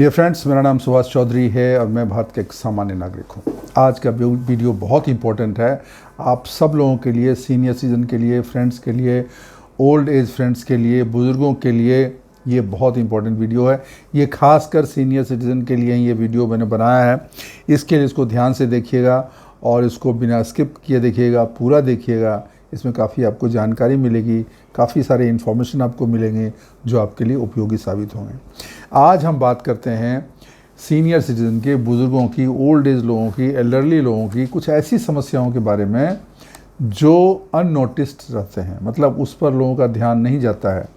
Dear friends, मेरा नाम सुभाष चौधरी है और मैं भारत का एक सामान्य नागरिक हूँ। आज का वीडियो बहुत इंपॉर्टेंट है आप सब लोगों के लिए, सीनियर सिटीजन के लिए, फ्रेंड्स के लिए, ओल्ड एज फ्रेंड्स के लिए, बुज़ुर्गों के लिए। ये बहुत इंपॉर्टेंट वीडियो है। ये खासकर सीनियर सिटीज़न के लिए ये वीडियो मैंने बनाया है। इसके लिए इसको ध्यान से देखिएगा और इसको बिना स्किप किए देखिएगा, पूरा देखिएगा। इसमें काफ़ी आपको जानकारी मिलेगी, काफ़ी सारे इन्फॉर्मेशन आपको मिलेंगे जो आपके लिए उपयोगी साबित होंगे। आज हम बात करते हैं सीनियर सिटीज़न के, बुज़ुर्गों की, ओल्ड एज लोगों की, एल्डरली लोगों की कुछ ऐसी समस्याओं के बारे में जो अननोटिस्ड रहते हैं। मतलब उस पर लोगों का ध्यान नहीं जाता है।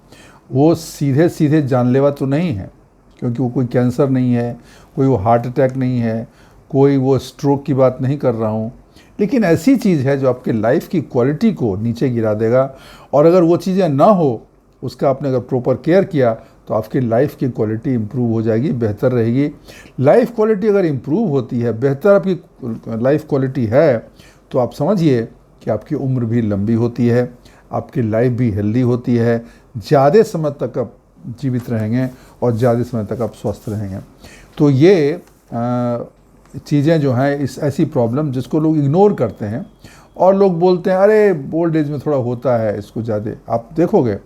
वो सीधे सीधे जानलेवा तो नहीं है, क्योंकि वो कोई कैंसर नहीं है, कोई वो हार्ट अटैक नहीं है, कोई वो स्ट्रोक की बात नहीं कर रहा हूँ, लेकिन ऐसी चीज़ है जो आपके लाइफ की क्वालिटी को नीचे गिरा देगा। और अगर वो चीज़ें ना हो, उसका आपने अगर प्रॉपर केयर किया तो आपकी लाइफ की क्वालिटी इम्प्रूव हो जाएगी, बेहतर रहेगी। लाइफ क्वालिटी अगर इम्प्रूव होती है, बेहतर आपकी लाइफ क्वालिटी है, तो आप समझिए कि आपकी उम्र भी लंबी होती है, आपकी लाइफ भी हेल्दी होती है, ज़्यादा समय तक आप जीवित रहेंगे और ज़्यादा समय तक आप स्वस्थ रहेंगे। तो ये चीज़ें जो हैं, इस ऐसी प्रॉब्लम जिसको लोग इग्नोर करते हैं और लोग बोलते हैं अरे ओल्ड एज में थोड़ा होता है इसको ज़्यादा। आप देखोगे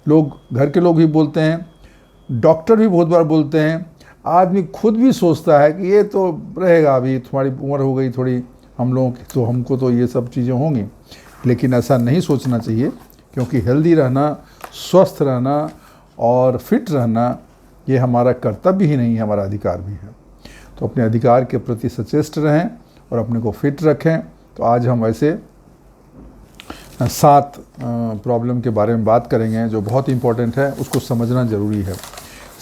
लोग, घर के लोग भी बोलते हैं, डॉक्टर भी बहुत बार बोलते हैं, आदमी खुद भी सोचता है कि ये तो रहेगा, अभी तुम्हारी उम्र हो गई थोड़ी, हम लोगों की तो, हमको तो ये सब चीज़ें होंगी। लेकिन ऐसा नहीं सोचना चाहिए, क्योंकि हेल्दी रहना, स्वस्थ रहना और फिट रहना ये हमारा कर्तव्य ही नहीं है, हमारा अधिकार भी है। तो अपने अधिकार के प्रति सचेष्ट रहें और अपने को फिट रखें। तो आज हम ऐसे 7 प्रॉब्लम के बारे में बात करेंगे जो बहुत इंपॉर्टेंट है, उसको समझना ज़रूरी है।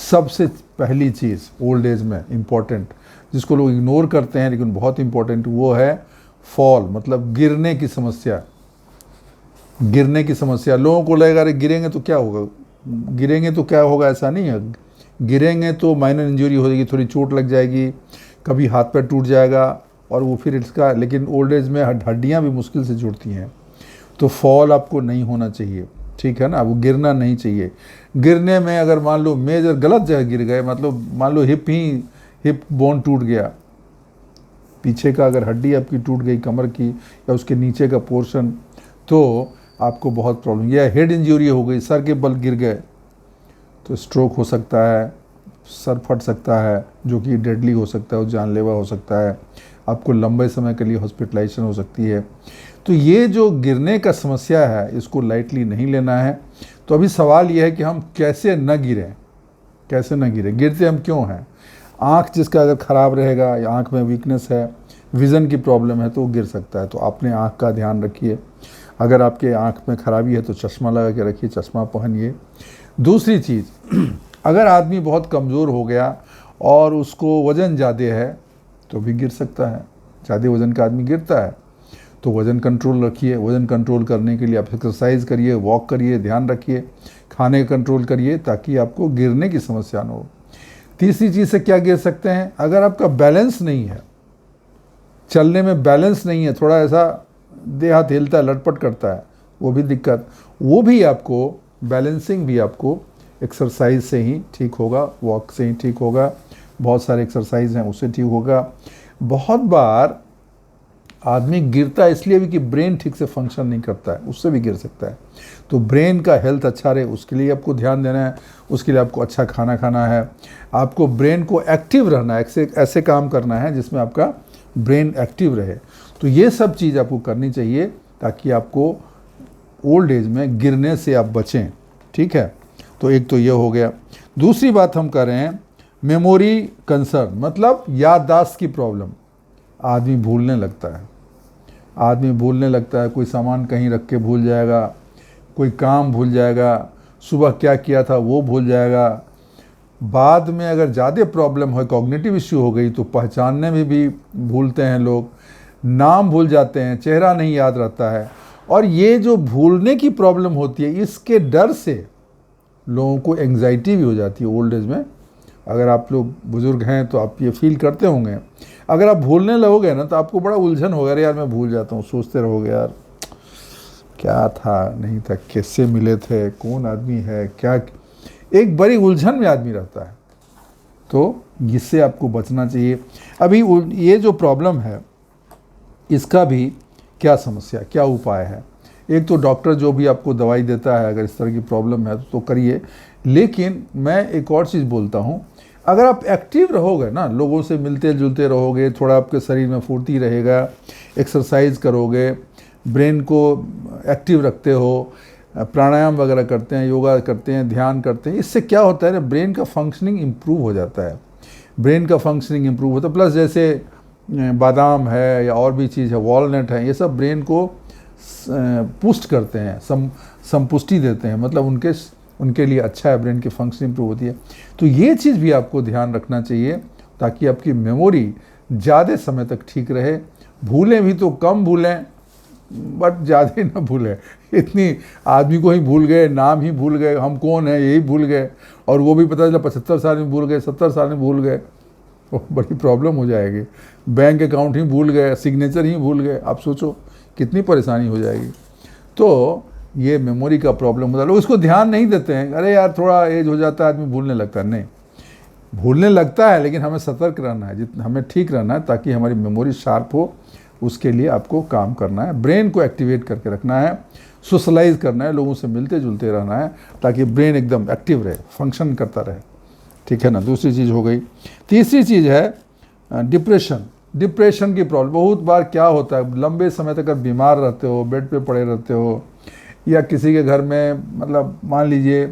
सबसे पहली चीज़ ओल्ड एज में इम्पॉर्टेंट, जिसको लोग इग्नोर करते हैं लेकिन बहुत इम्पॉर्टेंट, वो है फॉल, मतलब गिरने की समस्या। गिरने की समस्या, लोगों को लगेगा अरे गिरेंगे तो क्या होगा, गिरेंगे तो क्या होगा, ऐसा नहीं है। गिरेंगे तो माइनर इंजरी हो जाएगी, थोड़ी चोट लग जाएगी, कभी हाथ पैर टूट जाएगा और वो फिर इसका, लेकिन ओल्ड एज में हड्डियाँ भी मुश्किल से जुड़ती हैं। तो फॉल आपको नहीं होना चाहिए, ठीक है ना, वो गिरना नहीं चाहिए। गिरने में अगर मान लो मेजर गलत जगह गिर गए, मतलब मान लो हिप बोन टूट गया, पीछे का अगर हड्डी आपकी टूट गई कमर की या उसके नीचे का पोर्शन, तो आपको बहुत प्रॉब्लम। या हेड इंजरी हो गई, सर के बल गिर गए तो स्ट्रोक हो सकता है, सर फट सकता है, जो कि डेडली हो सकता है और जानलेवा हो सकता है। आपको लंबे समय के लिए हॉस्पिटलाइजेशन हो सकती है। तो ये जो गिरने का समस्या है, इसको लाइटली नहीं लेना है। तो अभी सवाल ये है कि हम कैसे न गिरें, कैसे न गिरें, गिरते हम क्यों हैं। आँख जिसका अगर ख़राब रहेगा या आँख में वीकनेस है, विज़न की प्रॉब्लम है, तो वो गिर सकता है। तो अपने आँख का ध्यान रखिए। अगर आपके आँख में खराबी है तो चश्मा लगा के रखिए, चश्मा पहनिए। दूसरी चीज़, अगर आदमी बहुत कमज़ोर हो गया और उसको वज़न ज़्यादा है तो भी गिर सकता है। ज़्यादा वज़न का आदमी गिरता है, तो वज़न कंट्रोल रखिए। वज़न कंट्रोल करने के लिए आप एक्सरसाइज करिए, वॉक करिए, ध्यान रखिए, खाने कंट्रोल करिए, ताकि आपको गिरने की समस्या न हो। तीसरी चीज़ से क्या गिर सकते हैं, अगर आपका बैलेंस नहीं है, चलने में बैलेंस नहीं है, थोड़ा ऐसा देह हाथ हिलता है, लटपट करता है, वो भी दिक्कत, वो भी आपको, बैलेंसिंग भी आपको एक्सरसाइज से ही ठीक होगा, वॉक से ही ठीक होगा। बहुत सारे एक्सरसाइज हैं, उससे ठीक होगा। बहुत बार आदमी गिरता है इसलिए भी कि ब्रेन ठीक से फंक्शन नहीं करता है, उससे भी गिर सकता है। तो ब्रेन का हेल्थ अच्छा रहे, उसके लिए आपको ध्यान देना है। उसके लिए आपको अच्छा खाना खाना है, आपको ब्रेन को एक्टिव रहना है, ऐसे काम करना है जिसमें आपका ब्रेन एक्टिव रहे। तो ये सब चीज़ आपको करनी चाहिए ताकि आपको ओल्ड एज में गिरने से आप बचें, ठीक है। तो एक तो ये हो गया। दूसरी बात हम कर रहे हैं मेमोरी कंसर्न, मतलब याददाश्त की प्रॉब्लम। आदमी भूलने लगता है, आदमी भूलने लगता है, कोई सामान कहीं रख के भूल जाएगा, कोई काम भूल जाएगा, सुबह क्या किया था वो भूल जाएगा। बाद में अगर ज़्यादा प्रॉब्लम हो, कॉग्निटिव इश्यू हो गई, तो पहचानने में भी भूलते हैं लोग, नाम भूल जाते हैं, चेहरा नहीं याद रहता है। और ये जो भूलने की प्रॉब्लम होती है, इसके डर से लोगों को एंग्जाइटी भी हो जाती है ओल्ड एज में। अगर आप लोग बुज़ुर्ग हैं तो आप ये फील करते होंगे। अगर आप भूलने लगोगे ना, तो आपको बड़ा उलझन होगा, अरे यार मैं भूल जाता हूँ, सोचते रहोगे यार क्या था, नहीं था, कैसे मिले थे, कौन आदमी है, क्या, एक बड़ी उलझन में आदमी रहता है। तो इससे आपको बचना चाहिए। अभी ये जो प्रॉब्लम है इसका भी क्या समस्या, क्या उपाय है? एक तो डॉक्टर जो भी आपको दवाई देता है, अगर इस तरह की प्रॉब्लम है तो करिए। लेकिन मैं एक और चीज़ बोलता हूँ, अगर आप एक्टिव रहोगे ना, लोगों से मिलते जुलते रहोगे, थोड़ा आपके शरीर में फुर्ती रहेगा, एक्सरसाइज करोगे, ब्रेन को एक्टिव रखते हो, प्राणायाम वगैरह करते हैं, योगा करते हैं, ध्यान करते हैं, इससे क्या होता है ना, ब्रेन का फंक्शनिंग इम्प्रूव हो जाता है। ब्रेन का फंक्शनिंग इम्प्रूव होता है। प्लस जैसे बादाम है या और भी चीज़ है, वॉलनट है, ये सब ब्रेन को पुष्ट करते हैं, संपुष्टि देते हैं, मतलब उनके लिए अच्छा है, ब्रेन की फंक्शन इम्प्रूव होती है। तो ये चीज़ भी आपको ध्यान रखना चाहिए ताकि आपकी मेमोरी ज़्यादा समय तक ठीक रहे। भूलें भी तो कम भूलें, बट ज़्यादा ही ना भूलें। इतनी आदमी को ही भूल गए, नाम ही भूल गए, हम कौन हैं यही भूल गए, और वो भी पता चला 75 साल में भूल गए, 70 साल में भूल गए, तो बड़ी प्रॉब्लम हो जाएगी। बैंक अकाउंट ही भूल गए, सिग्नेचर ही भूल गए, आप सोचो कितनी परेशानी हो जाएगी। तो ये मेमोरी का प्रॉब्लम होता है, लोग इसको ध्यान नहीं देते हैं। अरे यार थोड़ा एज हो जाता है आदमी भूलने लगता है। नहीं, भूलने लगता है, लेकिन हमें सतर्क रहना है, जितना हमें ठीक रहना है ताकि हमारी मेमोरी शार्प हो। उसके लिए आपको काम करना है, ब्रेन को एक्टिवेट करके रखना है, सोशलाइज करना है, लोगों से मिलते जुलते रहना है ताकि ब्रेन एकदम एक्टिव रहे, फंक्शन करता रहे। ठीक है ना। दूसरी चीज़ हो गई। तीसरी चीज़ है डिप्रेशन। डिप्रेशन की प्रॉब्लम बहुत बार क्या होता है, लंबे समय तक अगर बीमार रहते हो, बेड पे पड़े रहते हो, या किसी के घर में मतलब मान लीजिए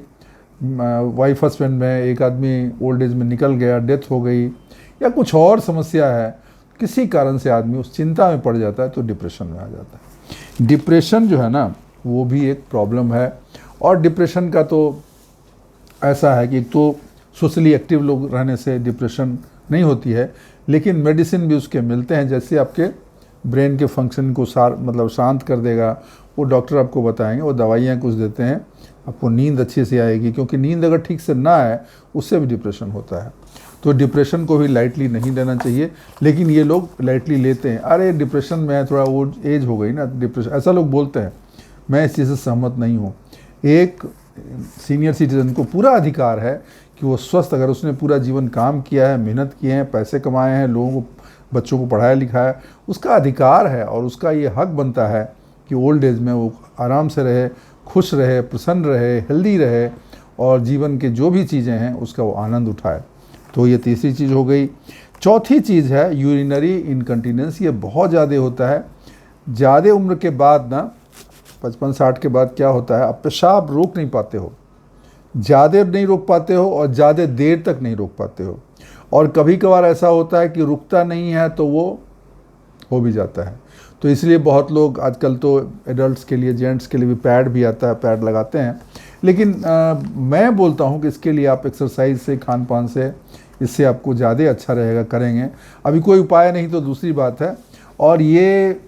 वाइफ हस्बैंड में एक आदमी ओल्ड एज में निकल गया, डेथ हो गई, या कुछ और समस्या है, किसी कारण से आदमी उस चिंता में पड़ जाता है तो डिप्रेशन में आ जाता है। डिप्रेशन जो है ना वो भी एक प्रॉब्लम है। और डिप्रेशन का तो ऐसा है कि एक तो सोशली एक्टिव लोग रहने से डिप्रेशन नहीं होती है, लेकिन मेडिसिन भी उसके मिलते हैं, जैसे आपके ब्रेन के फंक्शन को शांत कर देगा, वो डॉक्टर आपको बताएंगे, वो दवाइयाँ कुछ देते हैं, आपको नींद अच्छे से आएगी, क्योंकि नींद अगर ठीक से ना आए उससे भी डिप्रेशन होता है। तो डिप्रेशन को भी लाइटली नहीं लेना चाहिए, लेकिन ये लोग लाइटली लेते हैं। अरे डिप्रेशन में थोड़ा वो एज हो गई ना, डिप्रेशन, ऐसा लोग बोलते हैं। मैं इस चीज़ से सहमत नहीं हूँ। एक सीनियर सिटीजन को पूरा अधिकार है कि वो स्वस्थ, अगर उसने पूरा जीवन काम किया है, मेहनत किए हैं, पैसे कमाए हैं, लोगों को, बच्चों को पढ़ाया लिखाया, उसका अधिकार है और उसका ये हक बनता है कि ओल्ड एज में वो आराम से रहे, खुश रहे, प्रसन्न रहे, हेल्दी रहे, और जीवन के जो भी चीज़ें हैं उसका वो आनंद उठाए। तो ये तीसरी चीज़ हो गई। चौथी चीज़ है यूरिनरी इनकंटीनेंस। ये बहुत ज़्यादा होता है ज़्यादा उम्र के बाद ना, 55-60 के बाद क्या होता है, आप पेशाब रोक नहीं पाते हो, ज़्यादा नहीं रोक पाते हो और ज़्यादा देर तक नहीं रोक पाते हो। और कभी कभार ऐसा होता है कि रुकता नहीं है तो वो हो भी जाता है। तो इसलिए बहुत लोग आजकल तो एडल्ट्स के लिए, जेंट्स के लिए भी पैड भी आता है, पैड लगाते हैं। लेकिन मैं बोलता हूँ कि इसके लिए आप एक्सरसाइज से, खान पान से, इससे आपको ज़्यादा अच्छा रहेगा, करेंगे। अभी कोई उपाय नहीं तो दूसरी बात है। और ये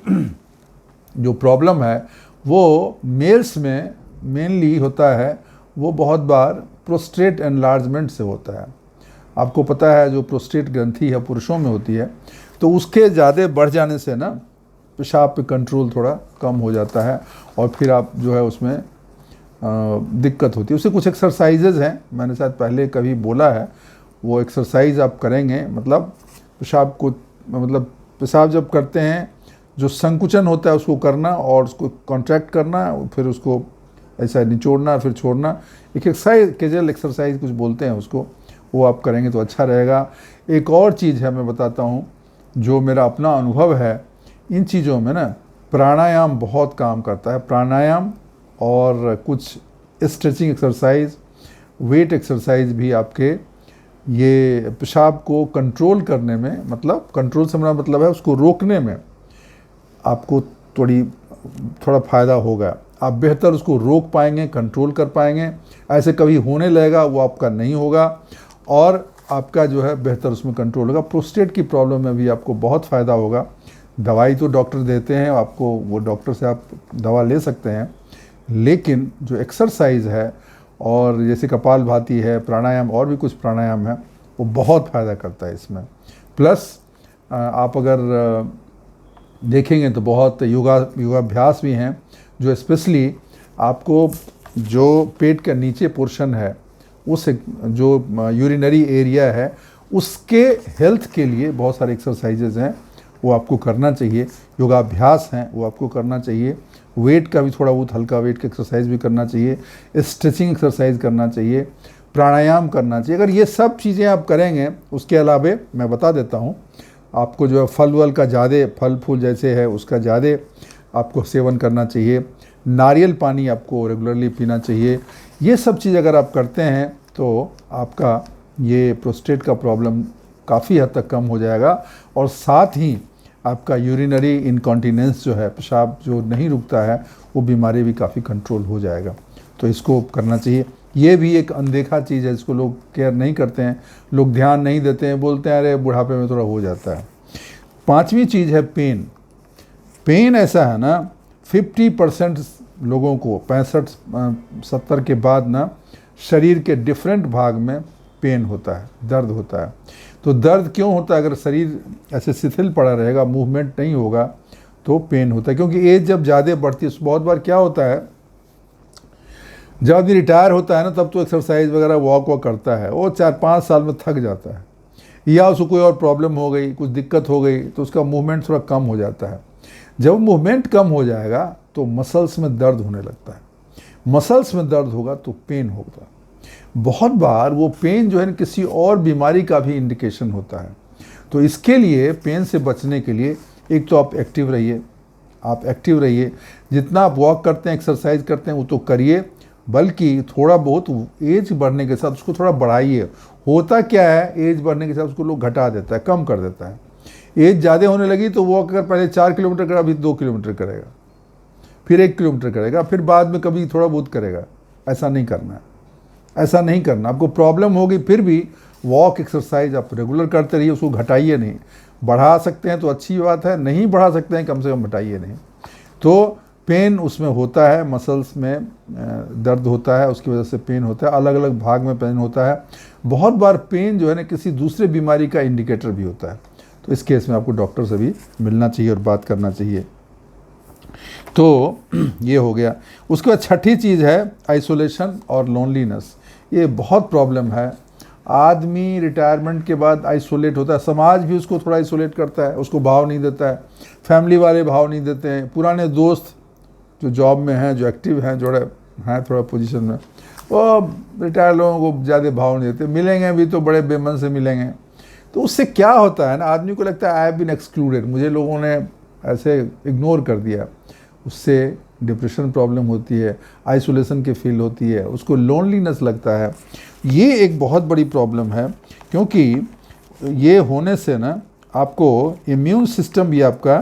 जो प्रॉब्लम है वो मेल्स में मेनली होता है, वो बहुत बार प्रोस्टेट एनलार्जमेंट से होता है। आपको पता है जो प्रोस्टेट ग्रंथि है पुरुषों में होती है, तो उसके ज़्यादा बढ़ जाने से ना पेशाब पे कंट्रोल थोड़ा कम हो जाता है, और फिर आप जो है उसमें दिक्कत होती है। उससे कुछ एक्सरसाइजेज हैं, मैंने शायद पहले कभी बोला है, वो एक्सरसाइज आप करेंगे, मतलब पेशाब को, मतलब पेशाब जब करते हैं जो संकुचन होता है उसको करना और उसको कॉन्ट्रैक्ट करना, फिर उसको ऐसा निचोड़ना, फिर छोड़ना। एक एक्सरसाइज, कैजुअल एक्सरसाइज कुछ बोलते हैं उसको, वो आप करेंगे तो अच्छा रहेगा। एक और चीज़ है, मैं बताता हूँ, जो मेरा अपना अनुभव है इन चीज़ों में ना, प्राणायाम बहुत काम करता है। प्राणायाम और कुछ स्ट्रेचिंग एक्सरसाइज, वेट एक्सरसाइज भी आपके ये पेशाब को कंट्रोल करने में, मतलब कंट्रोल से मेरा मतलब है उसको रोकने में आपको थोड़ा फ़ायदा होगा। आप बेहतर उसको रोक पाएंगे, कंट्रोल कर पाएंगे। ऐसे कभी होने लगेगा वो आपका नहीं होगा, और आपका जो है बेहतर उसमें कंट्रोल होगा। प्रोस्टेट की प्रॉब्लम में भी आपको बहुत फ़ायदा होगा। दवाई तो डॉक्टर देते हैं आपको, वो डॉक्टर से आप दवा ले सकते हैं, लेकिन जो एक्सरसाइज है, और जैसे कपालभाति है, प्राणायाम, और भी कुछ प्राणायाम है, वो बहुत फ़ायदा करता है इसमें। प्लस आप अगर देखेंगे तो बहुत योगाभ्यास भी हैं जो स्पेशली आपको जो पेट का नीचे पोर्शन है, उस जो यूरिनरी एरिया है उसके हेल्थ के लिए बहुत सारे एक्सरसाइजेज हैं, वो आपको करना चाहिए। योगाभ्यास हैं वो आपको करना चाहिए। वेट का भी थोड़ा बहुत हल्का वेट का एक्सरसाइज भी करना चाहिए। स्ट्रेचिंग एक्सरसाइज करना चाहिए। प्राणायाम करना चाहिए। अगर ये सब चीज़ें आप करेंगे, उसके अलावे मैं बता देता हूँ, आपको जो है फल वल का ज़्यादा, फल फूल जैसे है उसका ज़्यादा आपको सेवन करना चाहिए। नारियल पानी आपको रेगुलरली पीना चाहिए। ये सब चीज़ अगर आप करते हैं तो आपका ये प्रोस्टेट का प्रॉब्लम काफ़ी हद तक कम हो जाएगा। और साथ ही आपका यूरिनरी इनकॉन्टिनेंस जो है, पेशाब जो नहीं रुकता है, वो बीमारी भी काफ़ी कंट्रोल हो जाएगा। तो इसको करना चाहिए। ये भी एक अनदेखा चीज़ है, इसको लोग केयर नहीं करते हैं, लोग ध्यान नहीं देते हैं, बोलते हैं अरे बुढ़ापे में थोड़ा हो जाता है। 5वीं चीज़ है पेन। पेन ऐसा है ना, 50% लोगों को 65-70 के बाद ना शरीर के डिफरेंट भाग में पेन होता है, दर्द होता है। तो दर्द क्यों होता है? अगर शरीर ऐसे शिथिल पड़ा रहेगा, मूवमेंट नहीं होगा, तो पेन होता है। क्योंकि एज जब ज़्यादा बढ़ती है, बहुत बार क्या होता है, जब आदमी रिटायर होता है ना, तब तो एक्सरसाइज वगैरह वॉक करता है, वो 4-5 साल में थक जाता है, या उसको कोई और प्रॉब्लम हो गई, कुछ दिक्कत हो गई, तो उसका मूवमेंट थोड़ा कम हो जाता है। जब मूवमेंट कम हो जाएगा तो मसल्स में दर्द होने लगता है। मसल्स में दर्द होगा तो पेन होगा। बहुत बार वो पेन जो है ना, किसी और बीमारी का भी इंडिकेशन होता है। तो इसके लिए, पेन से बचने के लिए, एक तो आप एक्टिव रहिए। आप एक्टिव रहिए, जितना आप वॉक करते हैं, एक्सरसाइज करते हैं, वो तो करिए, बल्कि थोड़ा बहुत एज बढ़ने के साथ उसको थोड़ा बढ़ाइए। होता क्या है, एज बढ़ने के साथ उसको लोग घटा देता है, कम कर देता है। एज ज़्यादा होने लगी तो वो अगर पहले 4 किलोमीटर करा, अभी 2 किलोमीटर करेगा, फिर 1 किलोमीटर करेगा, फिर बाद में कभी थोड़ा बहुत करेगा। ऐसा नहीं करना है, ऐसा नहीं करना। आपको प्रॉब्लम होगी फिर भी वॉक एक्सरसाइज आप रेगुलर करते रहिए, उसको घटाइए नहीं। बढ़ा सकते हैं तो अच्छी बात है, नहीं बढ़ा सकते हैं कम से कम घटाइए नहीं। तो पेन उसमें होता है, मसल्स में दर्द होता है, उसकी वजह से पेन होता है, अलग अलग भाग में पेन होता है। बहुत बार पेन जो है ना, किसी दूसरे बीमारी का इंडिकेटर भी होता है। तो इस केस में आपको डॉक्टर से भी मिलना चाहिए और बात करना चाहिए। तो ये हो गया। उसके बाद 6ठी चीज़ है आइसोलेशन और लोनलीनेस। ये बहुत प्रॉब्लम है। आदमी रिटायरमेंट के बाद आइसोलेट होता है, समाज भी उसको थोड़ा आइसोलेट करता है, उसको भाव नहीं देता है, फैमिली वाले भाव नहीं देते हैं, पुराने दोस्त जो जॉब में हैं, जो एक्टिव हैं, जो हैं थोड़ा पोजीशन में, वो रिटायर लोगों को ज़्यादा भाव नहीं देते। मिलेंगे भी तो बड़े बेमन से मिलेंगे। तो उससे क्या होता है ना, आदमी को लगता है आई हैव बीन एक्सक्लूडेड, मुझे लोगों ने ऐसे इग्नोर कर दिया। उससे डिप्रेशन प्रॉब्लम होती है, आइसोलेशन की फील होती है, उसको लोनलीनेस लगता है। ये एक बहुत बड़ी प्रॉब्लम है, क्योंकि ये होने से ना आपको इम्यून सिस्टम भी आपका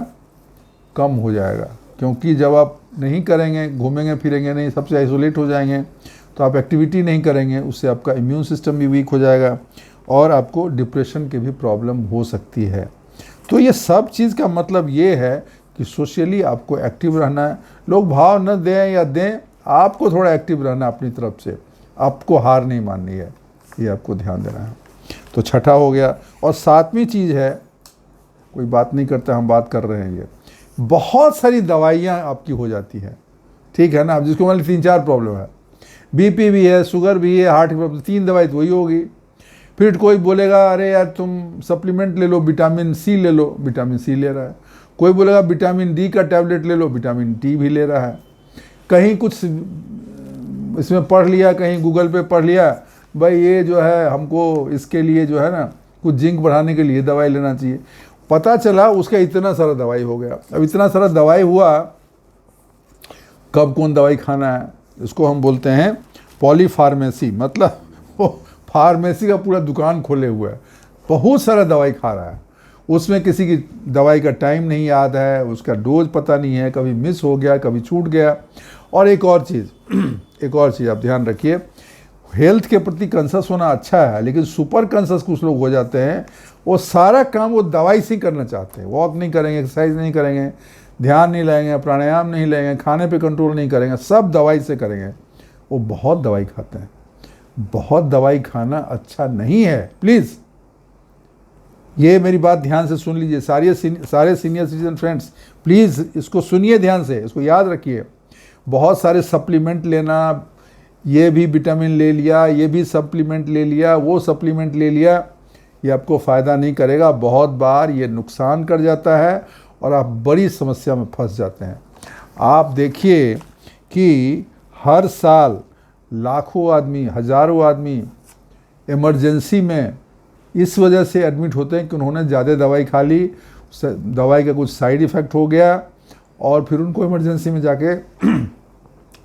कम हो जाएगा। क्योंकि जब आप नहीं करेंगे, घूमेंगे फिरेंगे नहीं, सबसे आइसोलेट हो जाएंगे, तो आप एक्टिविटी नहीं करेंगे, उससे आपका इम्यून सिस्टम भी वीक हो जाएगा और आपको डिप्रेशन की भी प्रॉब्लम हो सकती है। तो ये सब चीज़ का मतलब ये है कि सोशली आपको एक्टिव रहना है। लोग भाव न दें या दें, आपको थोड़ा एक्टिव रहना है अपनी तरफ से, आपको हार नहीं माननी है, ये आपको ध्यान देना है। तो 6ठा हो गया। और 7वीं चीज़ है, कोई बात नहीं करता, हम बात कर रहे हैं, ये बहुत सारी दवाइयाँ आपकी हो जाती हैं, ठीक है ना। अब जिसको मान 3-4 प्रॉब्लम है, बीपी भी है, शुगर भी है, हार्ट की प्रॉब्लम, 3 दवाई तो वही होगी। फिर कोई बोलेगा अरे यार तुम सप्लीमेंट ले लो, विटामिन सी ले लो, विटामिन सी ले रहा है। कोई बोलेगा विटामिन डी का टैबलेट ले लो, विटामिन डी भी ले रहा है। कहीं कुछ इसमें पढ़ लिया, कहीं गूगल पे पढ़ लिया, भाई ये जो है हमको इसके लिए जो है ना, कुछ जिंक बढ़ाने के लिए दवाई लेना चाहिए। पता चला उसका इतना सारा दवाई हो गया। अब इतना सारा दवाई हुआ, कब कौन दवाई खाना है, इसको हम बोलते हैं पॉलीफार्मेसी। मतलब वो फार्मेसी का पूरा दुकान खोले हुआ है, बहुत सारा दवाई खा रहा है। उसमें किसी की दवाई का टाइम नहीं याद है, उसका डोज पता नहीं है, कभी मिस हो गया, कभी छूट गया। और एक और चीज़ आप ध्यान रखिए, हेल्थ के प्रति कंसस होना अच्छा है, लेकिन सुपर कंसस कुछ लोग हो जाते हैं। वो सारा काम वो दवाई से करना चाहते हैं। वॉक नहीं करेंगे, एक्सरसाइज नहीं करेंगे, ध्यान नहीं लेंगे, प्राणायाम नहीं लेंगे, खाने पे कंट्रोल नहीं करेंगे, सब दवाई से करेंगे। वो बहुत दवाई खाते हैं। बहुत दवाई खाना अच्छा नहीं है, प्लीज़ ये मेरी बात ध्यान से सुन लीजिए। सारे सीनियर सिटीजन फ्रेंड्स, प्लीज़ इसको सुनिए ध्यान से, इसको याद रखिए। बहुत सारे सप्लीमेंट लेना, ये भी विटामिन ले लिया, ये भी सप्लीमेंट ले लिया, वो सप्लीमेंट ले लिया, ये आपको फ़ायदा नहीं करेगा, बहुत बार ये नुकसान कर जाता है और आप बड़ी समस्या में फंस जाते हैं। आप देखिए कि हर साल लाखों आदमी, हज़ारों आदमी इमरजेंसी में इस वजह से एडमिट होते हैं कि उन्होंने ज़्यादा दवाई खा ली, दवाई का कुछ साइड इफ़ेक्ट हो गया और फिर उनको इमरजेंसी में जाके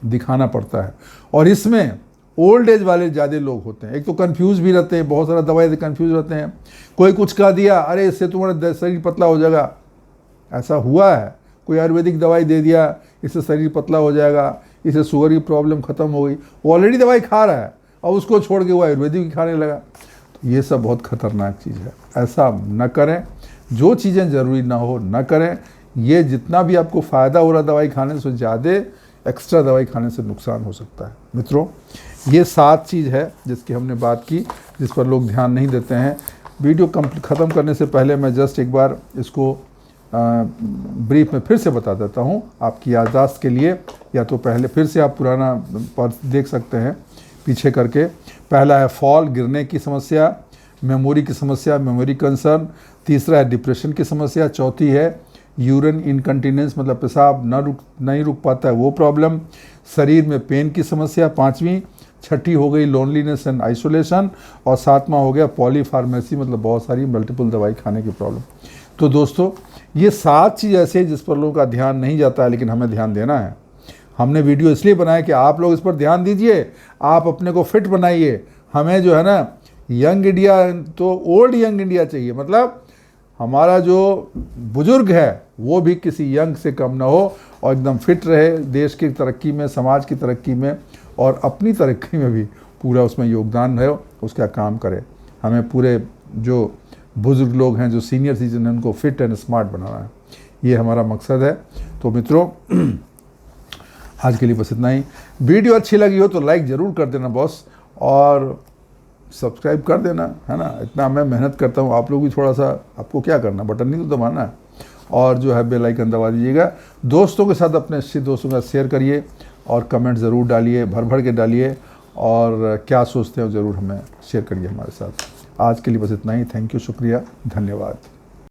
दिखाना पड़ता है। और इसमें ओल्ड एज वाले ज़्यादा लोग होते हैं। एक तो कंफ्यूज भी रहते हैं, बहुत सारा दवाई से कंफ्यूज रहते हैं। कोई कुछ कह दिया, अरे इससे तुम्हारा शरीर पतला हो जाएगा, ऐसा हुआ है। कोई आयुर्वेदिक दवाई दे दिया, इससे शरीर पतला हो जाएगा, इससे शुगर की प्रॉब्लम ख़त्म हो गई। वो ऑलरेडी दवाई खा रहा है और उसको छोड़ के वो आयुर्वेदिक ही खाने लगा। तो ये सब बहुत ख़तरनाक चीज़ है, ऐसा न करें। जो चीज़ें ज़रूरी ना हो न करें। ये जितना भी आपको फ़ायदा हो रहा दवाई खाने से, ज़्यादा एक्स्ट्रा दवाई खाने से नुकसान हो सकता है। मित्रों, ये 7 चीज़ है जिसकी हमने बात की, जिस पर लोग ध्यान नहीं देते हैं। वीडियो ख़त्म करने से पहले मैं जस्ट एक बार इसको ब्रीफ में फिर से बता देता हूँ आपकी याददाश्त के लिए, या तो पहले फिर से आप पुराना पर देख सकते हैं पीछे करके। पहला है फॉल, गिरने की समस्या। मेमोरी की समस्या, मेमोरी कंसर्न। तीसरा है डिप्रेशन की समस्या। चौथी है यूरिन इनकंटिनेंस, मतलब पेशाब नहीं रुक पाता है, वो प्रॉब्लम। शरीर में पेन की समस्या, 5वीं। छठी हो गई लोनलीनेस एंड आइसोलेशन, और 7वां हो गया पॉलीफार्मेसी, मतलब बहुत सारी मल्टीपल दवाई खाने की प्रॉब्लम। तो दोस्तों, ये 7 चीज़ ऐसे हैं जिस पर लोगों का ध्यान नहीं जाता है, लेकिन हमें ध्यान देना है। हमने वीडियो इसलिए बनाया कि आप लोग इस पर ध्यान दीजिए, आप अपने को फिट बनाइए। हमें जो है ना, यंग इंडिया तो ओल्ड यंग इंडिया चाहिए, मतलब हमारा जो बुजुर्ग है वो भी किसी यंग से कम ना हो और एकदम फिट रहे, देश की तरक्की में, समाज की तरक्की में और अपनी तरक्की में भी पूरा उसमें योगदान है, उसका काम करे। हमें पूरे जो बुजुर्ग लोग हैं, जो सीनियर सिटीजन हैं, उनको फिट एंड स्मार्ट बनाना है, ये हमारा मकसद है। तो मित्रों, आज के लिए बस इतना ही। वीडियो अच्छी लगी हो तो लाइक ज़रूर कर देना बॉस, और सब्सक्राइब कर देना, है ना। इतना मैं मेहनत करता हूँ, आप लोग भी थोड़ा सा, आपको क्या करना, बटन नहीं तो दबाना है, और जो है बेल आइकन दबा दीजिएगा। दोस्तों के साथ, अपने अच्छे दोस्तों के साथ शेयर करिए और कमेंट ज़रूर डालिए, भर भर के डालिए, और क्या सोचते हो ज़रूर हमें शेयर करिए हमारे साथ। आज के लिए बस इतना ही। थैंक यू, शुक्रिया, धन्यवाद।